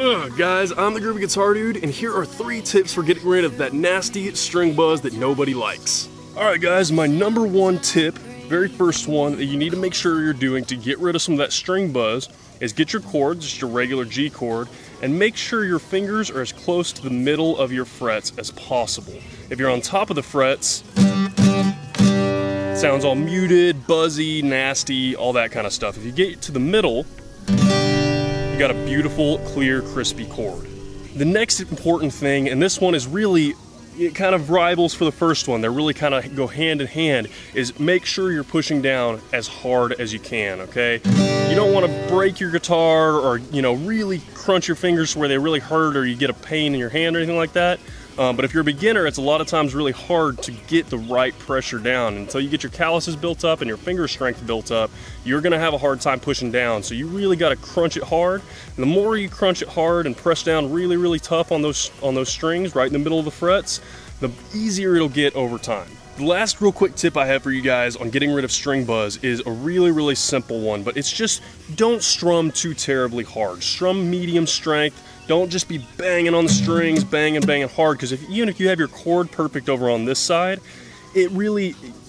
Guys, I'm the Groovy Guitar Dude, and here are 3 tips for getting rid of that nasty string buzz that nobody likes. Alright guys, my number 1 tip, very first one that you need to make sure you're doing to get rid of some of that string buzz is get your chords, just your regular G chord, and make sure your fingers are as close to the middle of your frets as possible. If you're on top of the frets, it sounds all muted, buzzy, nasty, all that kind of stuff. If you get to the middle, you got a beautiful, clear, crispy chord. The next important thing, and this one is really, it kind of rivals for the first one, they really kind of go hand in hand, is make sure you're pushing down as hard as you can, okay? You don't want to break your guitar or, really crunch your fingers where they really hurt or you get a pain in your hand or anything like that. But if you're a beginner, it's a lot of times really hard to get the right pressure down. Until you get your calluses built up and your finger strength built up, you're gonna have a hard time pushing down. So you really gotta crunch it hard. And the more you crunch it hard and press down really, really tough on those strings right in the middle of the frets, the easier it'll get over time. The last real quick tip I have for you guys on getting rid of string buzz is a really, really simple one, but it's just don't strum too terribly hard. Strum medium strength. Don't just be banging on the strings, banging hard, because even if you have your chord perfect over on this side,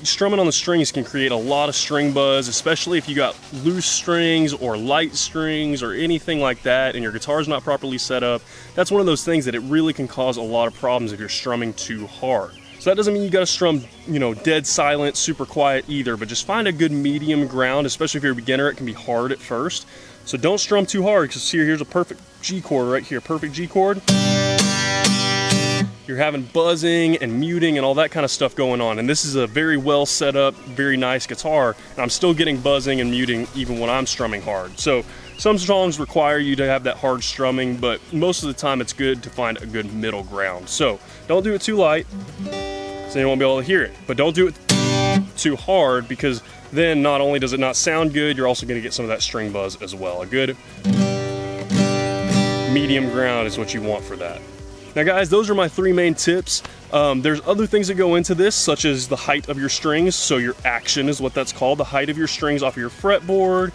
strumming on the strings can create a lot of string buzz, especially if you got loose strings or light strings or anything like that and your guitar's not properly set up. That's one of those things that it really can cause a lot of problems if you're strumming too hard. So that doesn't mean you gotta strum, dead silent, super quiet either, but just find a good medium ground, especially if you're a beginner, it can be hard at first. So don't strum too hard, because here's a perfect G chord right here, perfect G chord. You're having buzzing and muting and all that kind of stuff going on, and this is a very well set up, very nice guitar, and I'm still getting buzzing and muting even when I'm strumming hard. So some songs require you to have that hard strumming, but most of the time it's good to find a good middle ground. So don't do it too light, so you won't be able to hear it, but don't do it too hard, because then not only does it not sound good, you're also going to get some of that string buzz as well. A good medium ground is what you want for that. Now guys, those are my 3 main tips. There's other things that go into this, such as the height of your strings. So your action is what that's called, the height of your strings off of your fretboard.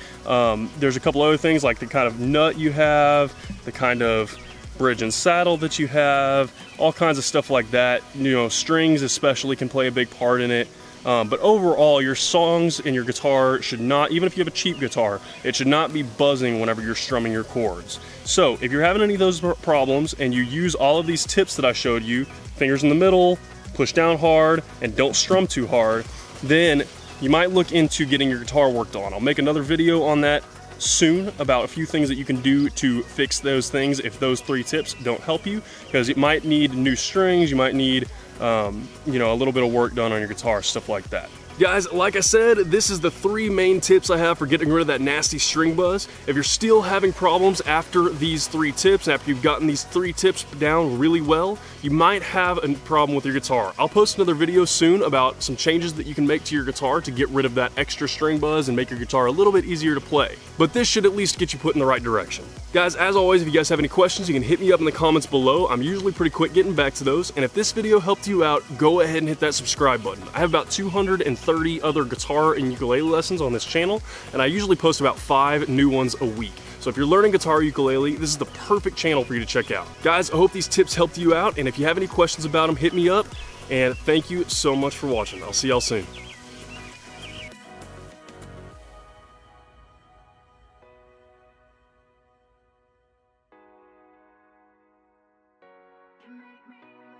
There's a couple other things like the kind of nut you have, the kind of bridge and saddle that you have, all kinds of stuff like that. Strings especially can play a big part in it. But overall, your songs and your guitar should not, even if you have a cheap guitar, it should not be buzzing whenever you're strumming your chords. So if you're having any of those problems and you use all of these tips that I showed you, fingers in the middle, push down hard, and don't strum too hard, then you might look into getting your guitar worked on. I'll make another video on that soon about a few things that you can do to fix those things if those 3 tips don't help you, because it might need new strings, you might need a little bit of work done on your guitar, stuff like that. Guys, like I said, this is the 3 main tips I have for getting rid of that nasty string buzz. If you're still having problems after these 3 tips, after you've gotten these 3 tips down really well, you might have a problem with your guitar. I'll post another video soon about some changes that you can make to your guitar to get rid of that extra string buzz and make your guitar a little bit easier to play. But this should at least get you put in the right direction. Guys, as always, if you guys have any questions, you can hit me up in the comments below. I'm usually pretty quick getting back to those. And if this video helped you out, go ahead and hit that subscribe button. I have about 230 other guitar and ukulele lessons on this channel, and I usually post about 5 new ones a week. So if you're learning guitar or ukulele, this is the perfect channel for you to check out. Guys, I hope these tips helped you out, and if you have any questions about them, hit me up, and thank you so much for watching. I'll see y'all soon. You make me